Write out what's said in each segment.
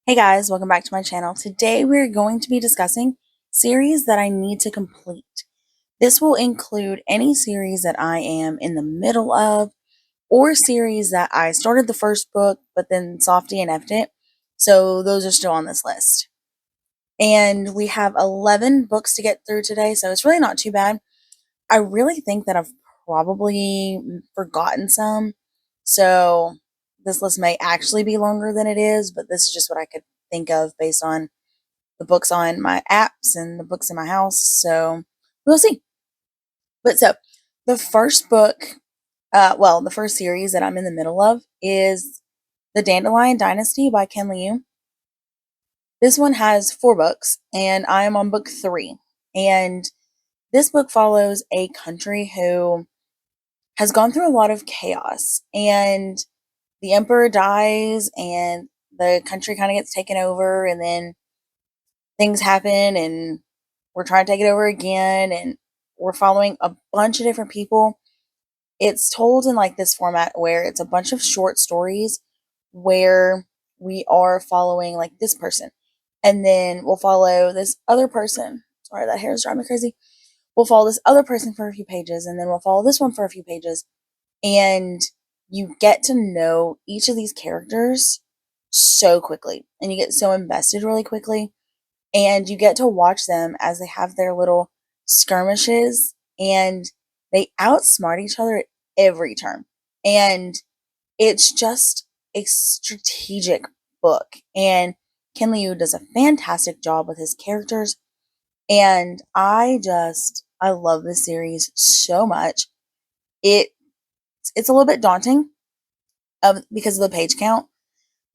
Hey guys, welcome back to my channel. Today we're going to be discussing series that I need to complete. This will include any series that I am in the middle of or series that I started the first book but then soft DNF'd it. So those are still on this list. And we have 11 books to get through today, so it's really not too bad. I really think that I've probably forgotten some. So this list may actually be longer than it is, but this is just what I could think of based on the books on my apps and the books in my house. So we'll see. But so the first book, the first series that I'm in the middle of is The Dandelion Dynasty by Ken Liu. This one has 4 books, and I am on book 3. And this book follows a country who has gone through a lot of chaos, and the emperor dies, and the country kind of gets taken over, and then things happen, and we're trying to take it over again, and we're following a bunch of different people. It's told in like this format where it's a bunch of short stories where we are following like this person, and then we'll follow this other person. Sorry, that hair is driving me crazy. We'll follow this other person for a few pages, and then we'll follow this one for a few pages, and you get to know each of these characters so quickly, and you get so invested really quickly, and you get to watch them as they have their little skirmishes, and they outsmart each other at every turn. And it's just a strategic book, and Ken Liu does a fantastic job with his characters, and I love this series so much. It it's a little bit daunting because of the page count.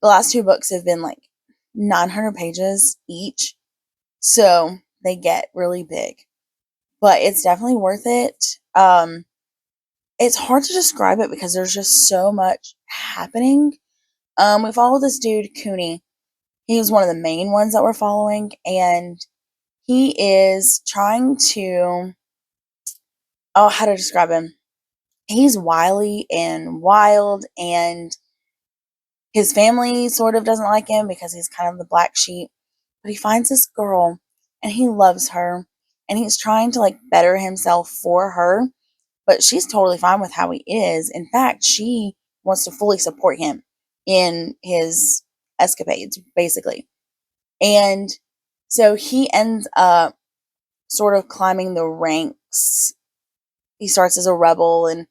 The last 2 books have been like 900 pages each, so they get really big. But it's definitely worth it. It's hard to describe it because there's just so much happening. We follow this dude, Cooney. He's one of the main ones that we're following, and he is trying to, how to describe him? He's wily and wild, and his family sort of doesn't like him because he's kind of the black sheep. But he finds this girl, and he loves her, and he's trying to like better himself for her, but she's totally fine with how he is. In fact, she wants to fully support him in his escapades, basically. And so he ends up sort of climbing the ranks. He starts as a rebel, and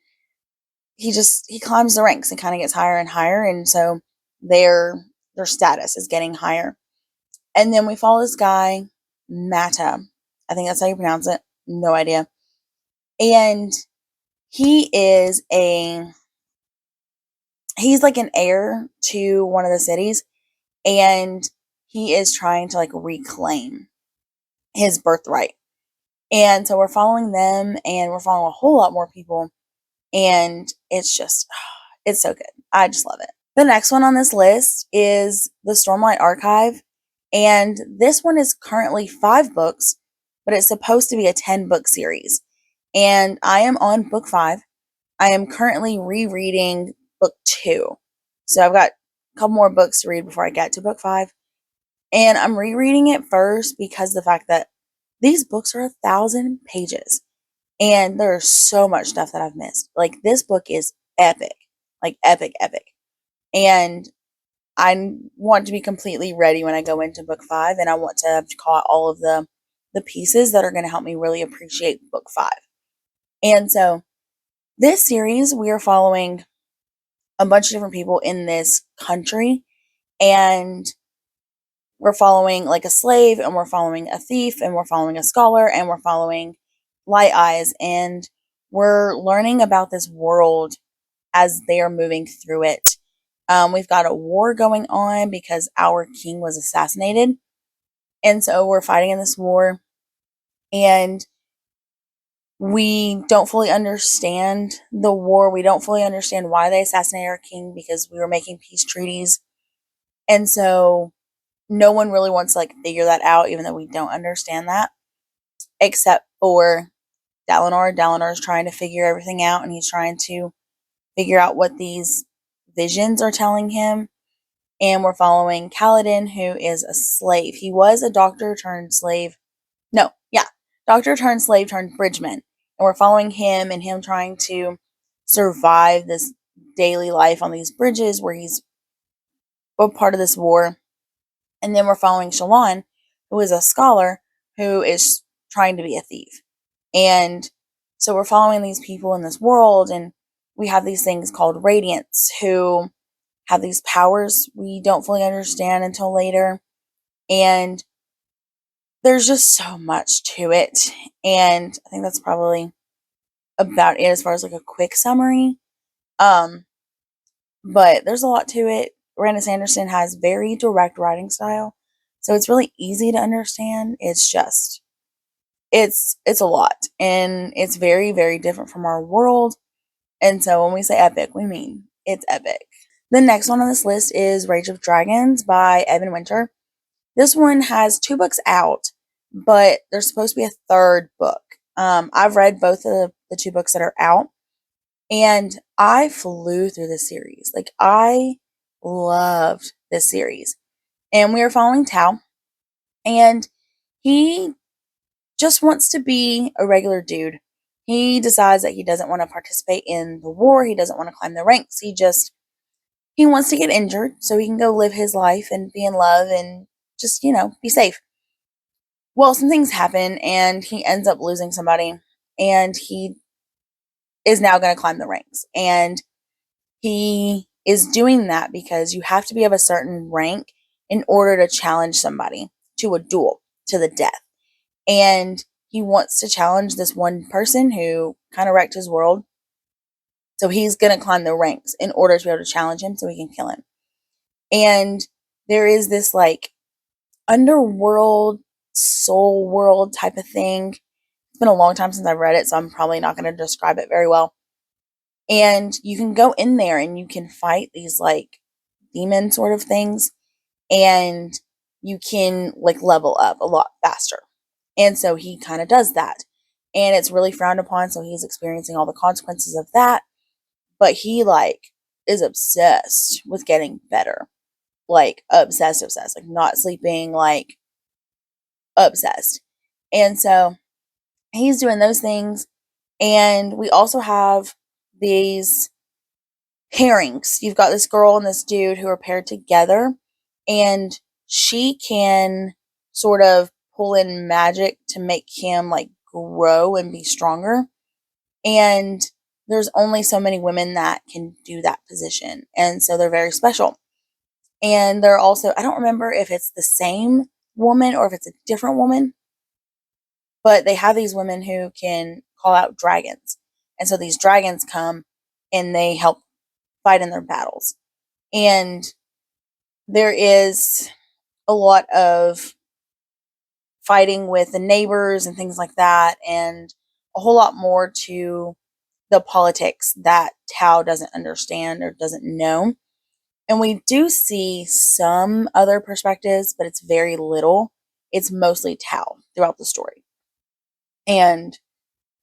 he climbs the ranks and kind of gets higher and higher, and so their their status is getting higher. And then we follow this guy, Mata. I think that's how you pronounce it. No idea. And he is a he's like an heir to one of the cities, and he is trying to like reclaim his birthright. And so we're following them, and we're following a whole lot more people, and it's just it's so good. I just love it. The next one on this list is the Stormlight Archive, and this one is currently 5 books, but it's supposed to be a 10-book series. And I am on book 5. I am currently rereading book 2. So I've got a couple more books to read before I get to book 5. And I'm rereading it first because the fact that these books are 1,000 pages. And there's so much stuff that I've missed. Like, this book is epic. Like, epic, epic. And I want to be completely ready when I go into book 5. And I want to have caught all of the pieces that are going to help me really appreciate book 5. And so this series, we are following a bunch of different people in this country, and we're following like a slave, and we're following a thief, and we're following a scholar, and we're following Light Eyes, and we're learning about this world as they are moving through it. We've got a war going on because our king was assassinated, and so we're fighting in this war, and we don't fully understand the war. We don't fully understand why they assassinated our king because we were making peace treaties. And so no one really wants to like figure that out, even though we don't understand that, except for Dalinar. Dalinar is trying to figure everything out, and he's trying to figure out what these visions are telling him. And we're following Kaladin, who is a slave. He was a doctor turned slave. No, yeah, doctor turned slave turned bridgeman. And we're following him and him trying to survive this daily life on these bridges where he's a part of this war. And then we're following Shallan, who is a scholar who is trying to be a thief. And so we're following these people in this world, and we have these things called Radiants who have these powers we don't fully understand until later. And there's just so much to it. And I think that's probably about it as far as like a quick summary. Um, but there's a lot to it. Brandon Sanderson has very direct writing style, so it's really easy to understand. It's a lot, and it's very, very different from our world. And so when we say epic, we mean it's epic. The next one on this list is Rage of Dragons by Evan Winter. This one has 2 books out, but there's supposed to be a third book. I've read both of the 2 books that are out, and I flew through this series. Like, I loved this series. And we are following Tau, and he just wants to be a regular dude. He decides that he doesn't want to participate in the war. He doesn't want to climb the ranks. He wants to get injured so he can go live his life and be in love and just, be safe. Well, some things happen and he ends up losing somebody, and he is now going to climb the ranks. And he is doing that because you have to be of a certain rank in order to challenge somebody to a duel to the death. And he wants to challenge this one person who kind of wrecked his world. So he's going to climb the ranks in order to be able to challenge him so he can kill him. And there is this like underworld, soul world type of thing. It's been a long time since I've read it, so I'm probably not going to describe it very well. And you can go in there and you can fight these like demon sort of things, and you can like level up a lot faster. And so he kind of does that. And it's really frowned upon, so he's experiencing all the consequences of that. But he like is obsessed with getting better. Like obsessed, like not sleeping, like obsessed. And so he's doing those things. And we also have these pairings. You've got this girl and this dude who are paired together, and she can sort of pull in magic to make him like grow and be stronger. And there's only so many women that can do that position. And so they're very special. And they're also, I don't remember if it's the same woman or if it's a different woman, but they have these women who can call out dragons. And so these dragons come and they help fight in their battles. And there is a lot of fighting with the neighbors and things like that, and a whole lot more to the politics that Tau doesn't understand or doesn't know. And we do see some other perspectives, but it's very little. It's mostly Tau throughout the story. And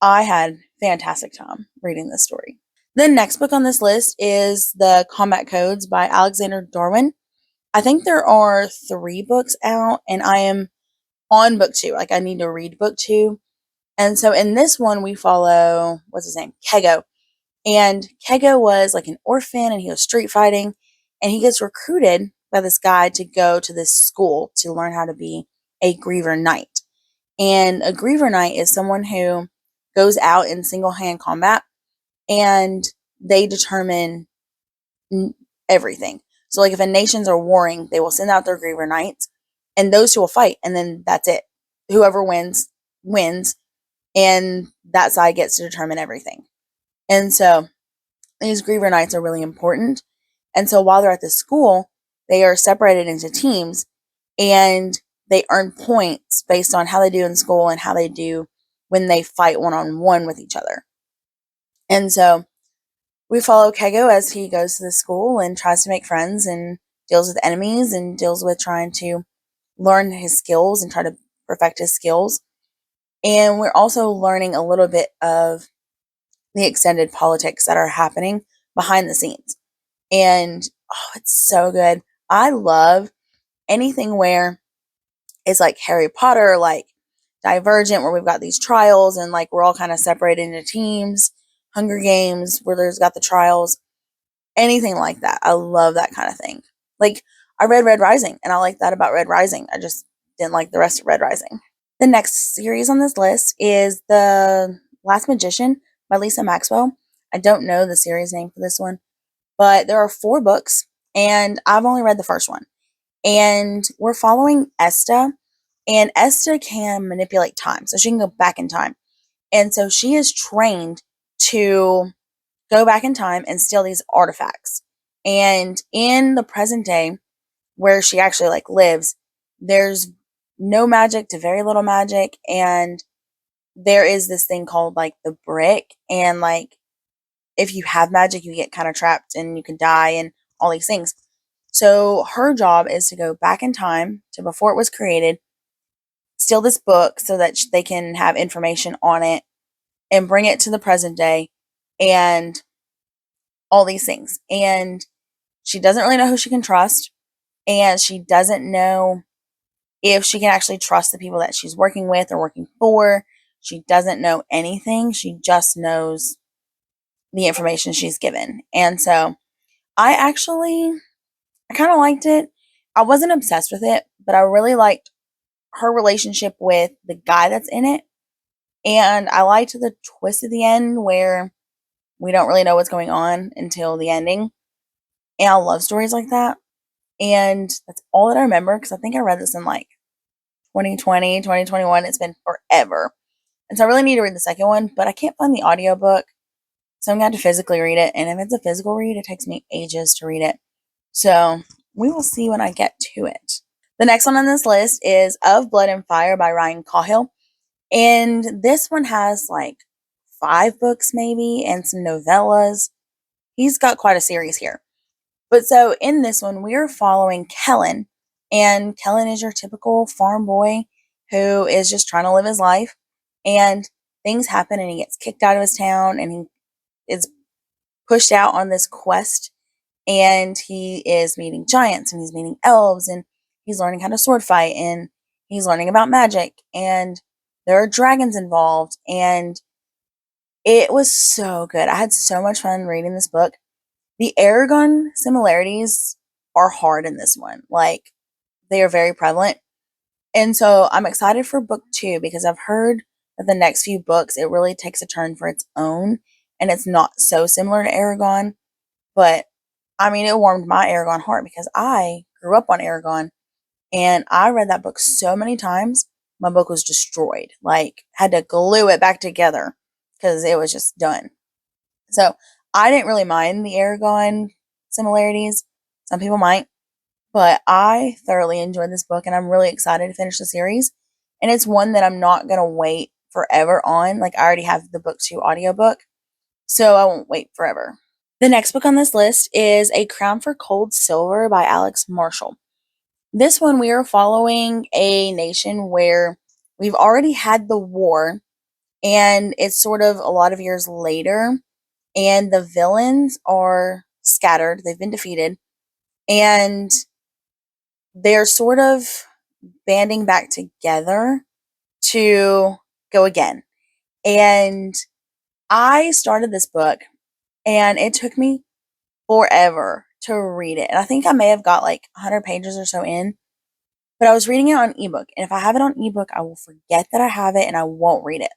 I had fantastic time reading this story. The next book on this list is The Combat Codes by Alexander Darwin. I think there are 3 books out, and I am on book 2. Like, I need to read book 2. And so in this one, we follow, what's his name? Kego. And Kego was like an orphan, and he was street fighting, and he gets recruited by this guy to go to this school to learn how to be a Griever Knight. And a Griever Knight is someone who goes out in single-hand combat, and they determine everything. So, like, if a nations are warring, they will send out their Griever Knights, and those two will fight, and then that's it. Whoever wins, wins, and that side gets to determine everything. And so, these Griever Knights are really important. And so, while they're at the school, they are separated into teams, and they earn points based on how they do in school and how they do when they fight one-on-one with each other. And so, we follow Kego as he goes to the school and tries to make friends and deals with enemies and deals with trying to learn his skills and try to perfect his skills. And we're also learning a little bit of the extended politics that are happening behind the scenes. And it's so good. I love anything where it's like Harry Potter, like Divergent, where we've got these trials and like we're all kind of separated into teams. Hunger Games, where there's got the trials, anything like that. I love that kind of thing. Like, I read Red Rising, and I like that about Red Rising. I just didn't like the rest of Red Rising. The next series on this list is The Last Magician by Lisa Maxwell. I don't know the series name for this one, but there are 4 books, and I've only read the first one. And we're following Esta, and Esta can manipulate time, so she can go back in time. And so she is trained to go back in time and steal these artifacts. And in the present day, where she actually like lives, there's no magic to very little magic, and there is this thing called like the brick, and like if you have magic, you get kind of trapped and you can die and all these things. So her job is to go back in time to before it was created, steal this book so that they can have information on it and bring it to the present day and all these things. And she doesn't really know who she can trust, and she doesn't know if she can actually trust the people that she's working with or working for. She doesn't know anything. She just knows the information she's given. And so I kind of liked it. I wasn't obsessed with it, but I really liked her relationship with the guy that's in it. And I liked the twist at the end where we don't really know what's going on until the ending. And I love stories like that. And that's all that I remember because I think I read this in like 2020, 2021. It's been forever. And so I really need to read the second one, but I can't find the audiobook. So I'm going to have to physically read it. And if it's a physical read, it takes me ages to read it. So we will see when I get to it. The next one on this list is Of Blood and Fire by Ryan Cahill. And this one has like 5 books maybe and some novellas. He's got quite a series here. But so in this one, we are following Kellen. And Kellen is your typical farm boy who is just trying to live his life. And things happen and he gets kicked out of his town and he is pushed out on this quest. And he is meeting giants and he's meeting elves and he's learning how to sword fight and he's learning about magic. And there are dragons involved. And it was so good. I had so much fun reading this book. The Aragon similarities are hard in this one. Like, they are very prevalent. And so I'm excited for book 2 because I've heard that the next few books, it really takes a turn for its own. And it's not so similar to Aragon. But, I mean, it warmed my Aragon heart because I grew up on Aragon. And I read that book so many times, my book was destroyed. Like, had to glue it back together because it was just done. So I didn't really mind the Aragon similarities. Some people might, but I thoroughly enjoyed this book and I'm really excited to finish the series. And it's one that I'm not going to wait forever on. Like, I already have the book 2 audiobook, so I won't wait forever. The next book on this list is A Crown for Cold Silver by Alex Marshall. This one, we are following a nation where we've already had the war, and it's sort of a lot of years later, and the villains are scattered. They've been defeated, and they're sort of banding back together to go again. And I started this book, and it took me forever to read it. And I think I may have got like 100 pages or so in, but I was reading it on ebook. And if I have it on ebook, I will forget that I have it and I won't read it.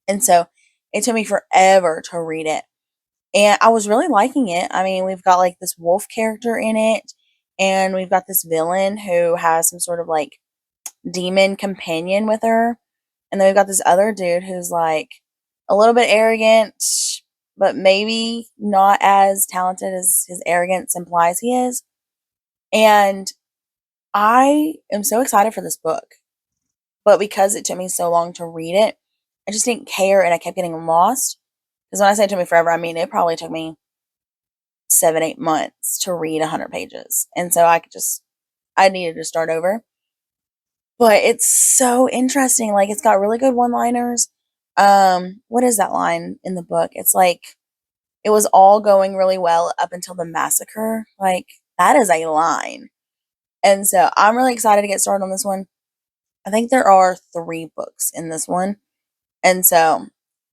And so it took me forever to read it. And I was really liking it. I mean, we've got like this wolf character in it, and we've got this villain who has some sort of like demon companion with her. And then we've got this other dude who's like a little bit arrogant, but maybe not as talented as his arrogance implies he is. And I am so excited for this book. But because it took me so long to read it, I just didn't care and I kept getting lost. Because when I say it took me forever, I mean it probably took me 7, 8 months to read 100 pages. And so I needed to start over. But it's so interesting. Like, it's got really good one-liners. What is that line in the book? It's like, it was all going really well up until the massacre. Like, That is a line. And so I'm really excited to get started on this one. I think there are 3 books in this one. And so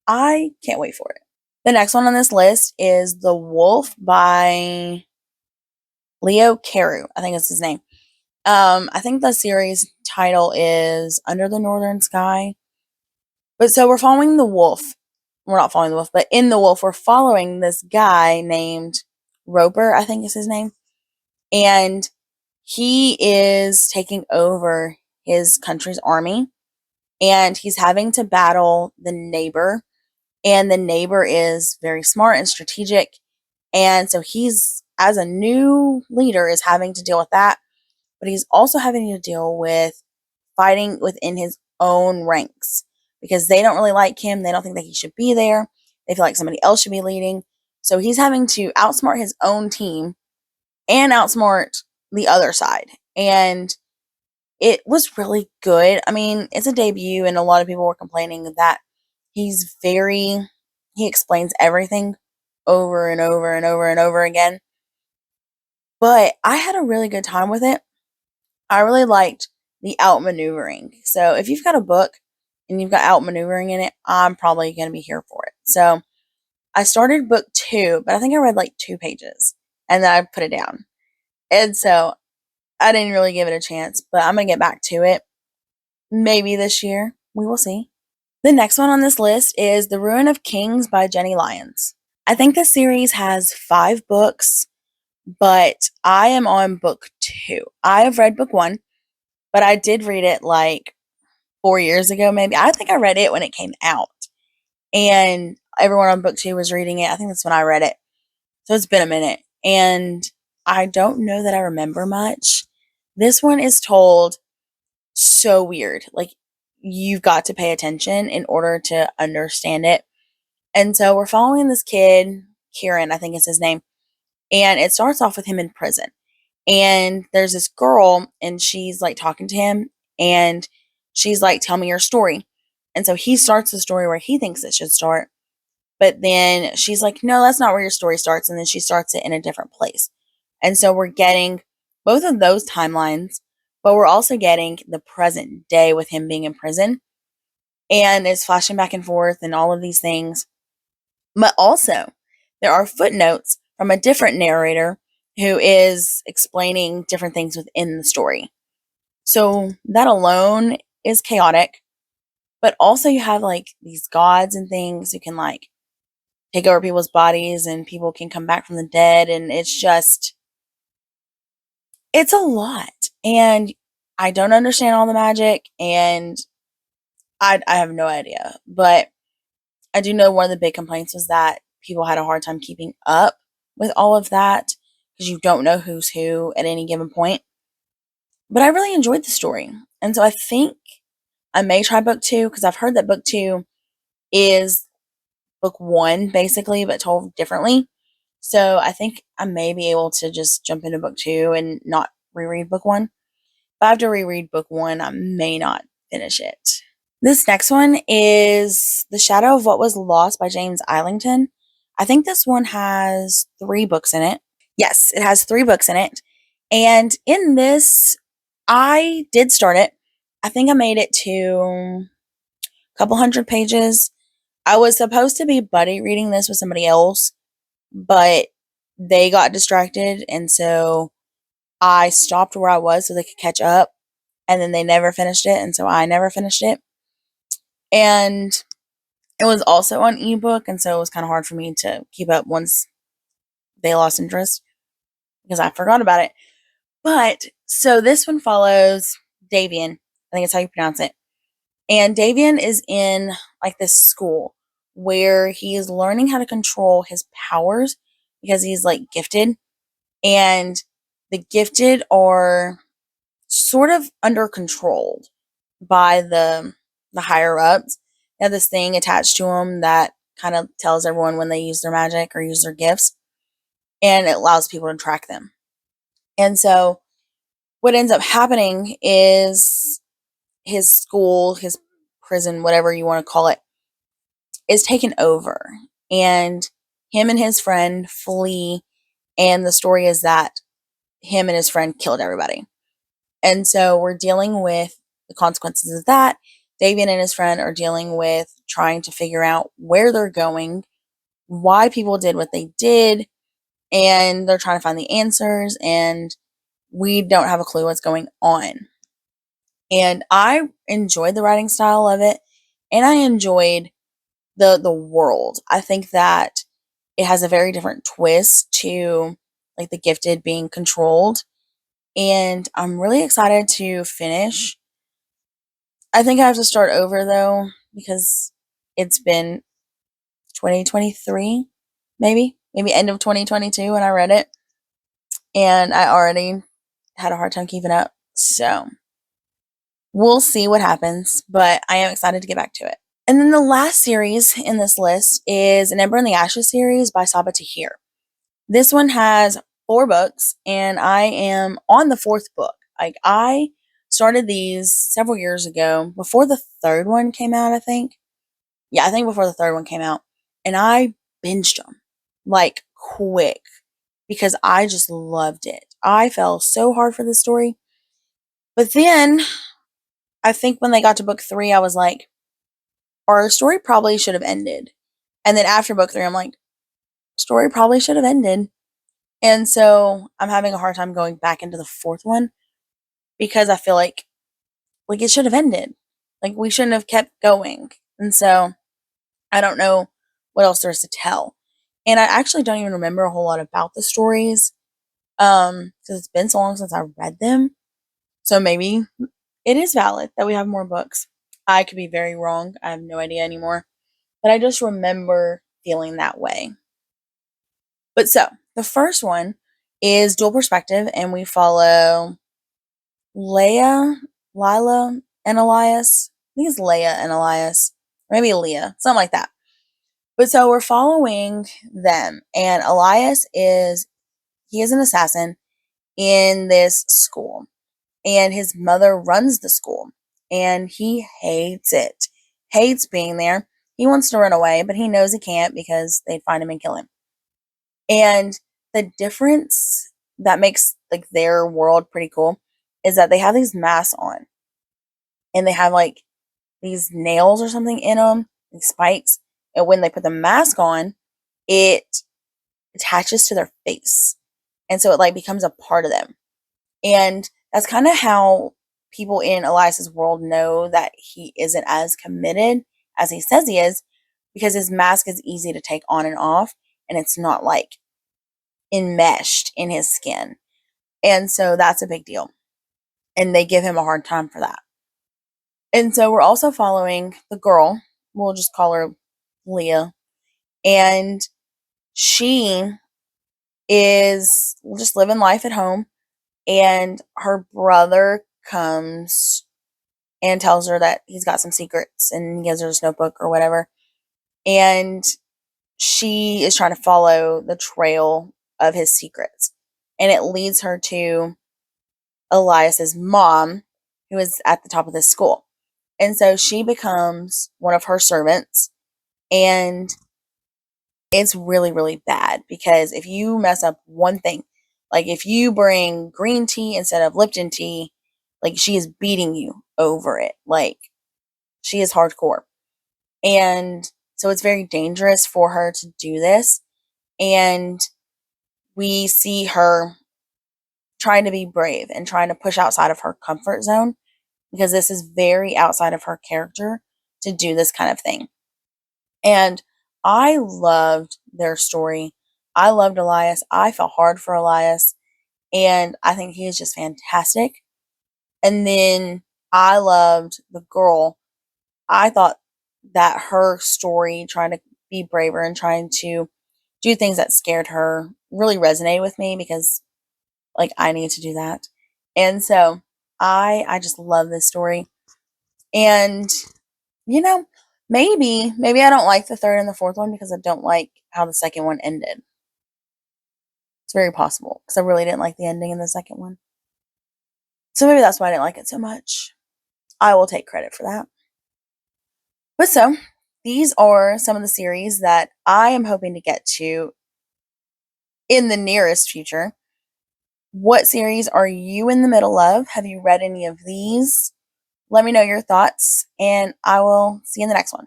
I can't wait for it. The next one on this list is The Wolf by Leo Carew. I think that's his name. I think the series title is Under the Northern Sky. But so we're following the wolf. We're not following the wolf, but in the wolf, we're following this guy named Roper, I think is his name. And he is taking over his country's army. And he's having to battle the neighbor. And the neighbor is very smart and strategic. And so he's, as a new leader, is having to deal with that. But he's also having to deal with fighting within his own ranks because they don't really like him. They don't think that he should be there. They feel like somebody else should be leading. So he's having to outsmart his own team and outsmart the other side. And it was really good. I mean, it's a debut, and a lot of people were complaining that he explains everything over and over and over and over again. But I had a really good time with it. I really liked the outmaneuvering. So if you've got a book and you've got outmaneuvering in it, I'm probably going to be here for it. So I started book 2, but I think I read like 2 pages and then I put it down. And so I didn't really give it a chance, but I'm going to get back to it maybe this year. We will see. The next one on this list is The Ruin of Kings by Jenny Lyons. I think the series has 5 books, but I am on book 2. I have read book 1, but I did read it like 4 years ago, maybe. I think I read it when it came out. And everyone on book 2 was reading it. I think that's when I read it. So it's been a minute. And I don't know that I remember much. This one is told so weird. Like, you've got to pay attention in order to understand it. And so we're following this kid, Kieran, I think is his name. And it starts off with him in prison. And there's this girl, and she's like talking to him, and she's like, "Tell me your story." And so he starts the story where he thinks it should start. But then she's like, "No, that's not where your story starts." And then she starts it in a different place. And so we're getting both of those timelines, but we're also getting the present day with him being in prison. And it's flashing back and forth and all of these things. But also, there are footnotes from a different narrator who is explaining different things within the story. So that alone is chaotic. But also, you have like these gods and things who can like take over people's bodies, and people can come back from the dead. And it's a lot. And I don't understand all the magic, and I have no idea. But I do know one of the big complaints was that people had a hard time keeping up with all of that because you don't know who's who at any given point. But I really enjoyed the story. And so I think I may try book 2 because I've heard that book 2 is book 1 basically, but told differently. So I think I may be able to just jump into book 2 and not reread book 1. If I have to reread book 1, I may not finish it. This next one is The Shadow of What Was Lost by James Islington. I think this one has 3 books in it. Yes, it has 3 books in it. And in this, I did start it. I think I made it to a couple hundred pages. I was supposed to be buddy reading this with somebody else, but they got distracted, and so I stopped where I was so they could catch up, and then they never finished it, and so I never finished it. And it was also on ebook, and so it was kind of hard for me to keep up once they lost interest because I forgot about it. But so this one follows Davian. I think it's how you pronounce it. And Davian is in like this school where he is learning how to control his powers because he's like gifted. And the gifted are sort of under controlled by the higher ups. They have this thing attached to them that kind of tells everyone when they use their magic or use their gifts, and it allows people to track them. And so what ends up happening is his school, his prison, whatever you want to call it, is taken over. And him and his friend flee. And the story is that him and his friend killed everybody. And so we're dealing with the consequences of that. Davian and his friend are dealing with trying to figure out where they're going, why people did what they did, and they're trying to find the answers, and we don't have a clue what's going on. And I enjoyed the writing style of it, and I enjoyed the world. I think that it has a very different twist to like the gifted being controlled, and I'm really excited to finish. I think I have to start over though because it's been 2023, maybe end of 2022 when I read it, and I already had a hard time keeping up. So we'll see what happens, but I am excited to get back to it. And then the last series in this list is An Ember in the Ashes series by Sabaa Tahir. This one has 4 books, and I am on the 4th book. Like, I started these several years ago, before the 3rd one came out, I think. Yeah, I think before the 3rd one came out. And I binged them, like, quick, because I just loved it. I fell so hard for this story. But then, I think when they got to book 3, I was like, our story probably should have ended. And then after book 3, I'm like, story probably should have ended. And so I'm having a hard time going back into the 4th one because I feel like it should have ended. Like we shouldn't have kept going. And so I don't know what else there is to tell. And I actually don't even remember a whole lot about the stories because it's been so long since I read them. So maybe it is valid that we have more books. I could be very wrong. I have no idea anymore. But I just remember feeling that way. But so the first one is Dual Perspective, and we follow Lila, and Elias. I think it's Leia and Elias. Maybe Leah, something like that. But so we're following them, and Elias he is an assassin in this school, and his mother runs the school, and he hates it. Hates being there. He wants to run away, but he knows he can't because they'd find him and kill him. And the difference that makes like their world pretty cool is that they have these masks on, and they have like these nails or something in them, these spikes. And when they put the mask on, it attaches to their face. And so it like becomes a part of them. And that's kind of how people in Elias's world know that he isn't as committed as he says he is, because his mask is easy to take on and off, and it's not like enmeshed in his skin. And so that's a big deal. And they give him a hard time for that. And so we're also following the girl. We'll just call her Leah. And she is just living life at home. And her brother comes and tells her that he's got some secrets, and he gives her this notebook or whatever. And she is trying to follow the trail of his secrets. And it leads her to Elias's mom, who is at the top of this school. And so she becomes one of her servants, and it's really, really bad because if you mess up one thing, like if you bring green tea instead of Lipton tea, like she is beating you over it. Like she is hardcore. And so it's very dangerous for her to do this. And we see her trying to be brave and trying to push outside of her comfort zone because this is very outside of her character to do this kind of thing. And I loved their story. I loved Elias. I felt hard for Elias. And I think he is just fantastic. And then I loved the girl. I thought that her story, trying to be braver and trying to do things that scared her, really resonated with me because, like, I need to do that. And so I just love this story. And you know, maybe I don't like the 3rd and the 4th one because I don't like how the 2nd one ended. It's very possible because I really didn't like the ending in the 2nd one. So maybe that's why I didn't like it so much. I will take credit for that. But so, these are some of the series that I am hoping to get to in the nearest future. What series are you in the middle of? Have you read any of these? Let me know your thoughts, and I will see you in the next one.